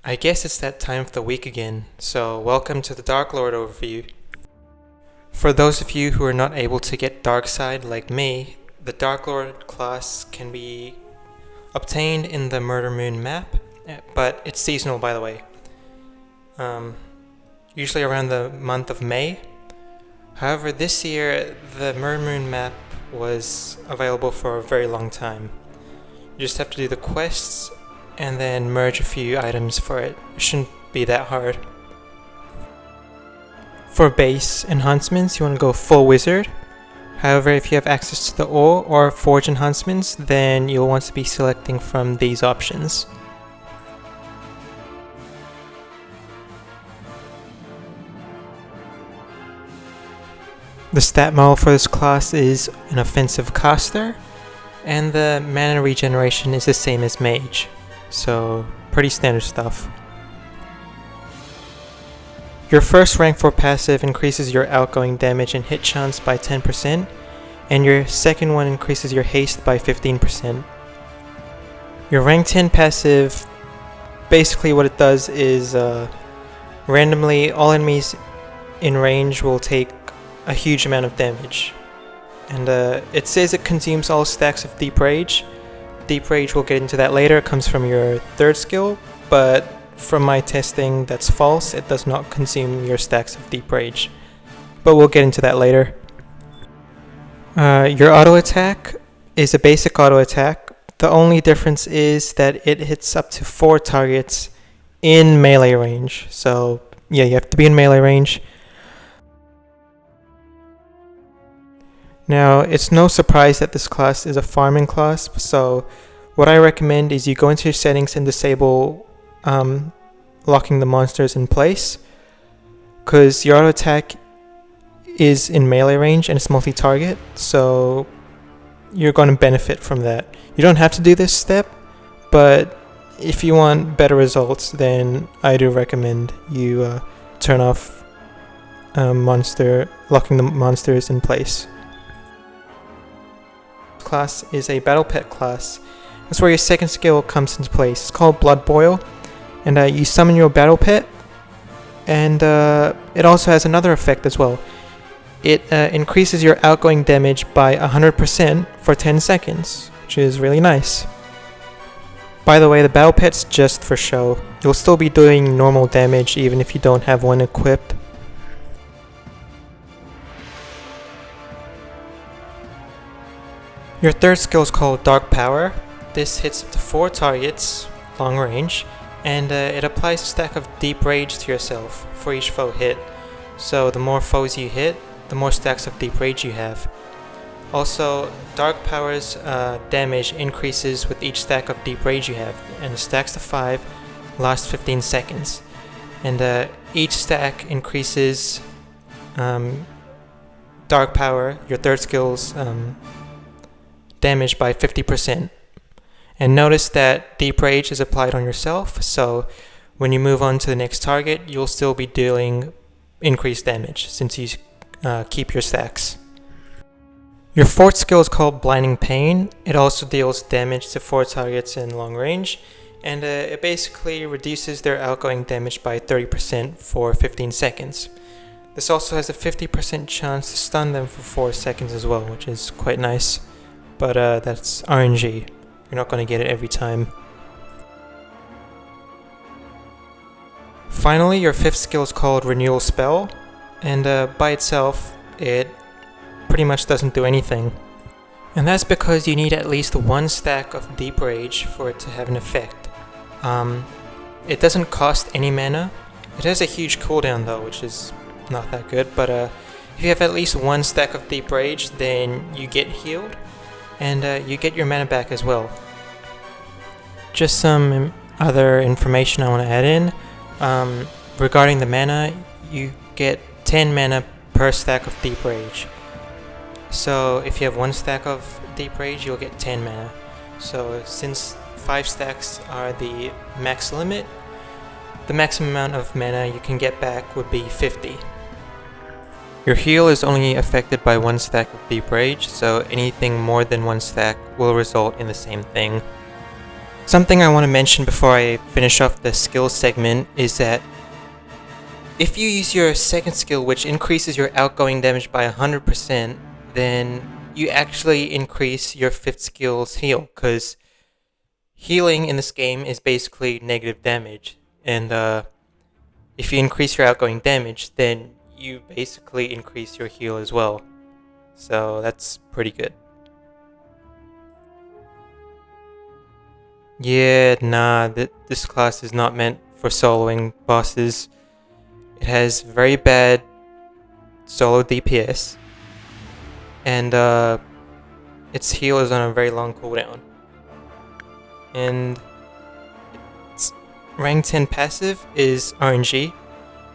I guess it's that time of the week again, so welcome to the Dark Lord overview. For those of you who are not able to get Darkside like me, the Dark Lord class can be obtained in the Murder Moon map, but it's seasonal by the way. Usually around the month of May. However, this year the Murder Moon map was available for a very long time. You just have to do the quests and then merge a few items for it. It shouldn't be that hard. For base enhancements, you want to go full wizard. However, if you have access to the ore or forge enhancements, then you'll want to be selecting from these options. The stat model for this class is an offensive caster, and the mana regeneration is the same as mage. So, pretty standard stuff. Your first rank 4 passive increases your outgoing damage and hit chance by 10%, and your second one increases your haste by 15%. Your rank 10 passive, basically what it does is randomly all enemies in range will take a huge amount of damage. And it says it consumes all stacks of Deep Rage. Deep Rage, we'll get into that later, it comes from your third skill, but from my testing that's false, it does not consume your stacks of Deep Rage. But we'll get into that later. Your auto attack is a basic auto attack. The only difference is that it hits up to 4 targets in melee range. So yeah, you have to be in melee range. Now, it's no surprise that this class is a farming class, so what I recommend is you go into your settings and disable locking the monsters in place, because your auto attack is in melee range and it's multi-target, so you're going to benefit from that. You don't have to do this step, but if you want better results, then I do recommend you turn off locking the monsters in place. Class is a battle pet class. That's where your second skill comes into place. It's called Blood Boil, and you summon your battle pet, and it also has another effect as well. It increases your outgoing damage by 100% for 10 seconds, which is really nice. By the way, the battle pet's just for show. You'll still be doing normal damage even if you don't have one equipped. Your third skill is called Dark Power. This hits up to 4 targets, long range, and it applies a stack of Deep Rage to yourself for each foe hit. So the more foes you hit, the more stacks of Deep Rage you have. Also, Dark Power's damage increases with each stack of Deep Rage you have, and the stacks to 5 last 15 seconds. And each stack increases Dark Power, your third skill's damage by 50%. And notice that Deep Rage is applied on yourself, so when you move on to the next target, you'll still be dealing increased damage since you keep your stacks. Your fourth skill is called Blinding Pain. It also deals damage to 4 targets in long range, and it basically reduces their outgoing damage by 30% for 15 seconds. This also has a 50% chance to stun them for 4 seconds as well, which is quite nice. But that's RNG. You're not going to get it every time. Finally, your fifth skill is called Renewal Spell, and by itself, it pretty much doesn't do anything. And that's because you need at least 1 stack of Deep Rage for it to have an effect. It doesn't cost any mana. It has a huge cooldown though, which is not that good, but if you have at least 1 stack of Deep Rage, then you get healed, and you get your mana back as well. Just some other information I want to add in. Regarding the mana, you get 10 mana per stack of Deep Rage. So if you have 1 stack of Deep Rage, you'll get 10 mana. So since 5 stacks are the max limit, the maximum amount of mana you can get back would be 50. Your heal is only affected by 1 stack of Deep Rage, so anything more than 1 stack will result in the same thing. Something I want to mention before I finish off the skill segment is that if you use your second skill, which increases your outgoing damage by 100%, then you actually increase your fifth skill's heal, because healing in this game is basically negative damage. And if you increase your outgoing damage, then you basically increase your heal as well. So that's pretty good. Yeah, nah, this class is not meant for soloing bosses. It has very bad solo DPS, and its heal is on a very long cooldown. And its rank 10 passive is RNG.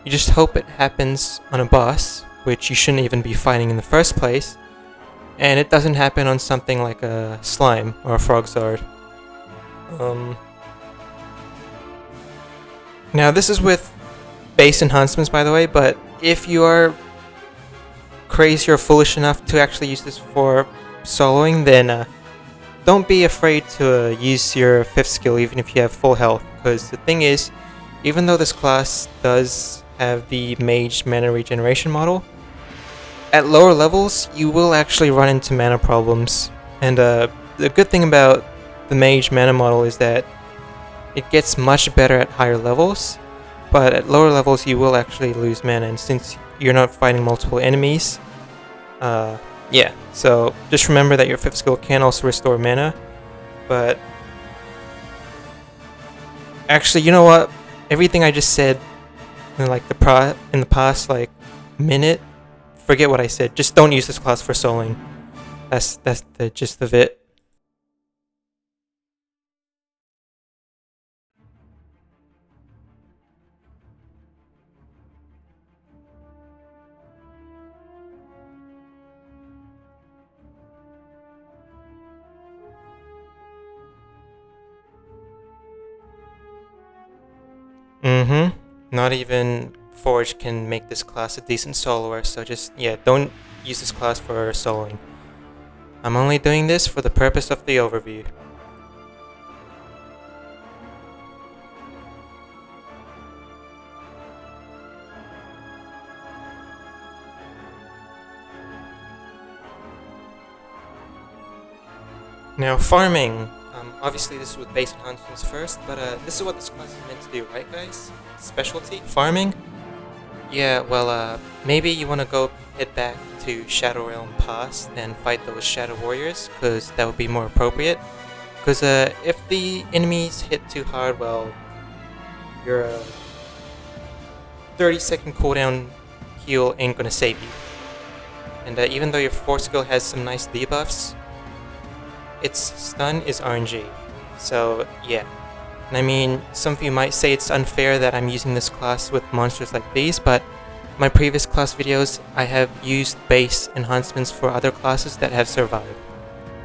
You just hope it happens on a boss, which you shouldn't even be fighting in the first place, and it doesn't happen on something like a slime or a frog zard. Now this is with base enhancements, by the way, but if you are crazy or foolish enough to actually use this for soloing, then don't be afraid to use your fifth skill even if you have full health, because the thing is, even though this class does have the mage mana regeneration model, at lower levels you will actually run into mana problems. And the good thing about the mage mana model is that it gets much better at higher levels, but at lower levels you will actually lose mana, and since you're not fighting multiple enemies, yeah, so just remember that your fifth skill can also restore mana. But actually, you know what? Everything I just said in like in the past like minute, forget what I said. Just don't use this class for soloing. That's the gist of it. Not even Forge can make this class a decent soloer, so just, yeah, don't use this class for soloing. I'm only doing this for the purpose of the overview. Now farming. Obviously this is with base enhancements first, but this is what this class is meant to do, right guys? Specialty? Farming? Yeah, well, maybe you want to go head back to Shadow Realm Pass and fight those Shadow Warriors, because that would be more appropriate. Because if the enemies hit too hard, well, your 30-second cooldown heal ain't gonna save you. And even though your 4th skill has some nice debuffs, its stun is RNG. So yeah. And I mean, some of you might say it's unfair that I'm using this class with monsters like these, but my previous class videos I have used base enhancements for other classes that have survived.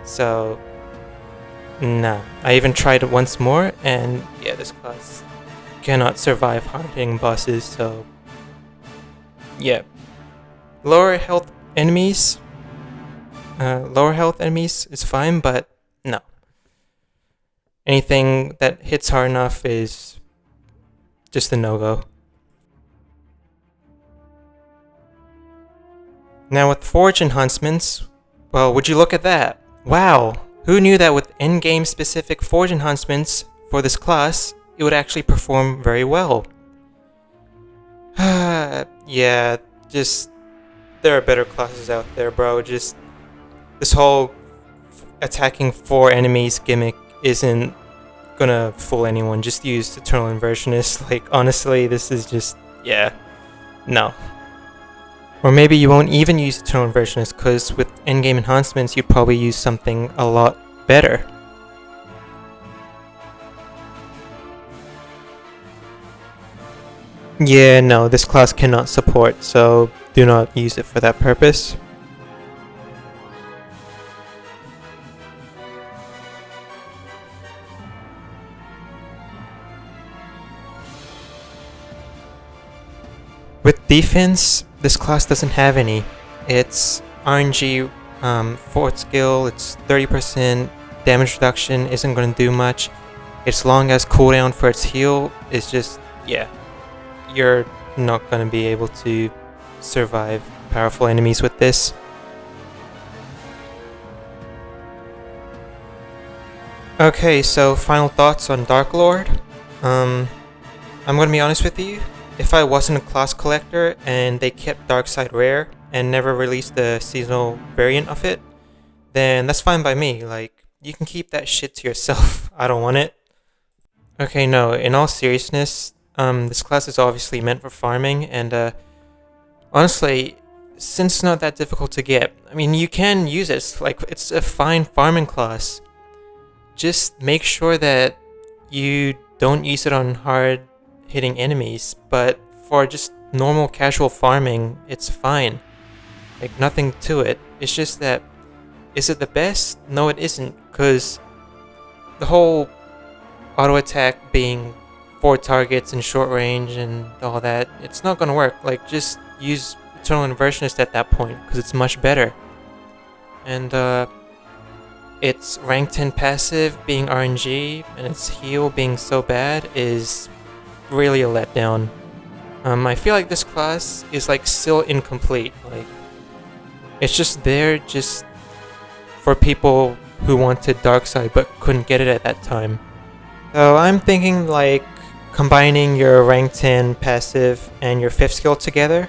So nah. I even tried it once more, and yeah, this class cannot survive hard-hitting bosses, so yeah. Lower health enemies is fine, but no. Anything that hits hard enough is just a no-go. Now with Forge enhancements, well, would you look at that? Wow, who knew that with endgame specific Forge enhancements for this class, it would actually perform very well? Yeah, just there are better classes out there, bro. Just this whole attacking 4 enemies gimmick isn't gonna fool anyone. Just use Eternal Inversionist. Like, honestly, this is just, yeah, no. Or maybe you won't even use Eternal Inversionist, because with endgame enhancements you'd probably use something a lot better. Yeah, no, this class cannot support, so do not use it for that purpose. With defense, this class doesn't have any. It's RNG, 4th skill, it's 30%, damage reduction isn't going to do much. its long as cooldown for its heal is just, yeah, you're not gonna be able to survive powerful enemies with this. Okay, so final thoughts on Dark Lord. I'm gonna be honest with you. If I wasn't a class collector and they kept Darkside rare and never released the seasonal variant of it, then that's fine by me. Like, you can keep that shit to yourself. I don't want it. Okay, no, in all seriousness, this class is obviously meant for farming, and honestly, since it's not that difficult to get, I mean, you can use it. Like, it's a fine farming class. Just make sure that you don't use it on hard hitting enemies, but for just normal casual farming, it's fine. Like, nothing to it. It's just that, is it the best? No, it isn't, because the whole auto attack being 4 targets in short range and all that, it's not gonna work. Like, just use Eternal Inversionist at that point, because it's much better. And its rank 10 passive being RNG and its heal being so bad is really a letdown. I feel like this class is like still incomplete. Like, it's just there just for people who wanted Darkside but couldn't get it at that time. So I'm thinking like combining your rank 10 passive and your 5th skill together.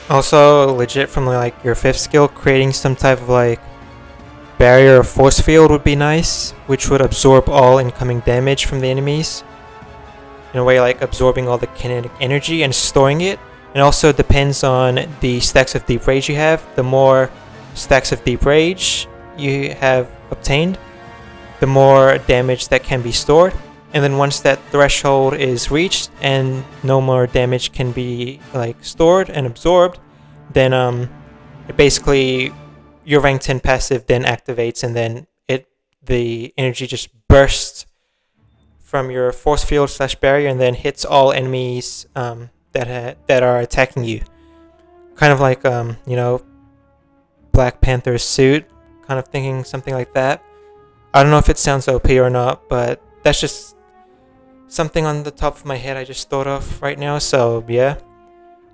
Also legit from like your 5th skill, creating some type of like barrier or force field would be nice, which would absorb all incoming damage from the enemies. In a way, like absorbing all the kinetic energy and storing it. It also depends on the stacks of Deep Rage you have. The more stacks of Deep Rage you have obtained, the more damage that can be stored. And then once that threshold is reached and no more damage can be like stored and absorbed, then it basically your rank 10 passive then activates, and then the energy just bursts from your force field / barrier and then hits all enemies that are attacking you. Kind of like you know, Black Panther's suit, kind of thinking something like that. I don't know if it sounds OP or not, but that's just something on the top of my head I just thought of right now, so yeah.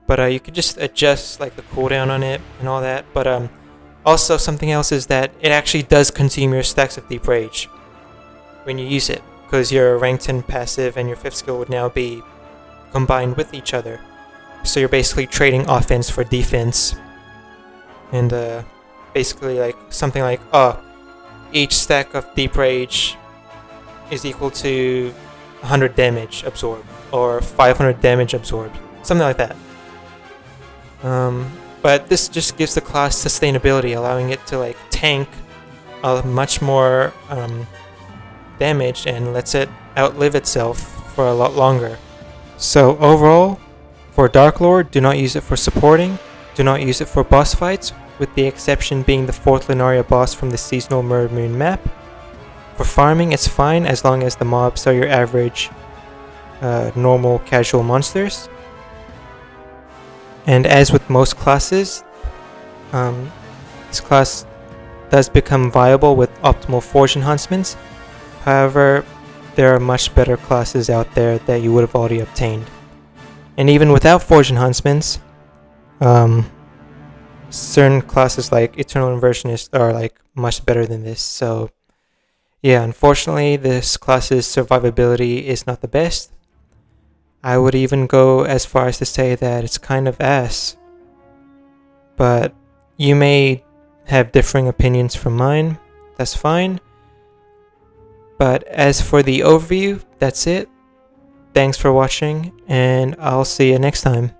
But you could just adjust like the cooldown on it and all that. But also something else is that it actually does consume your stacks of Deep Rage when you use it, because your rank 10 passive and your 5th skill would now be combined with each other. So you're basically trading offense for defense. And basically like something like, each stack of Deep Rage is equal to 100 damage absorbed, or 500 damage absorbed, something like that. But this just gives the class sustainability, allowing it to like tank much more damage and lets it outlive itself for a lot longer. So overall, for Dark Lord, do not use it for supporting, do not use it for boss fights, with the exception being the 4th Lunaria boss from the seasonal Mirror Moon map. For farming, it's fine as long as the mobs are your average normal casual monsters. And as with most classes, this class does become viable with optimal Forge enhancements. However, there are much better classes out there that you would have already obtained. And even without Forge enhancements, certain classes like Eternal Inversionist are like much better than this. So yeah, unfortunately this class's survivability is not the best. I would even go as far as to say that it's kind of ass. But you may have differing opinions from mine, that's fine. But as for the overview, that's it. Thanks for watching, and I'll see you next time.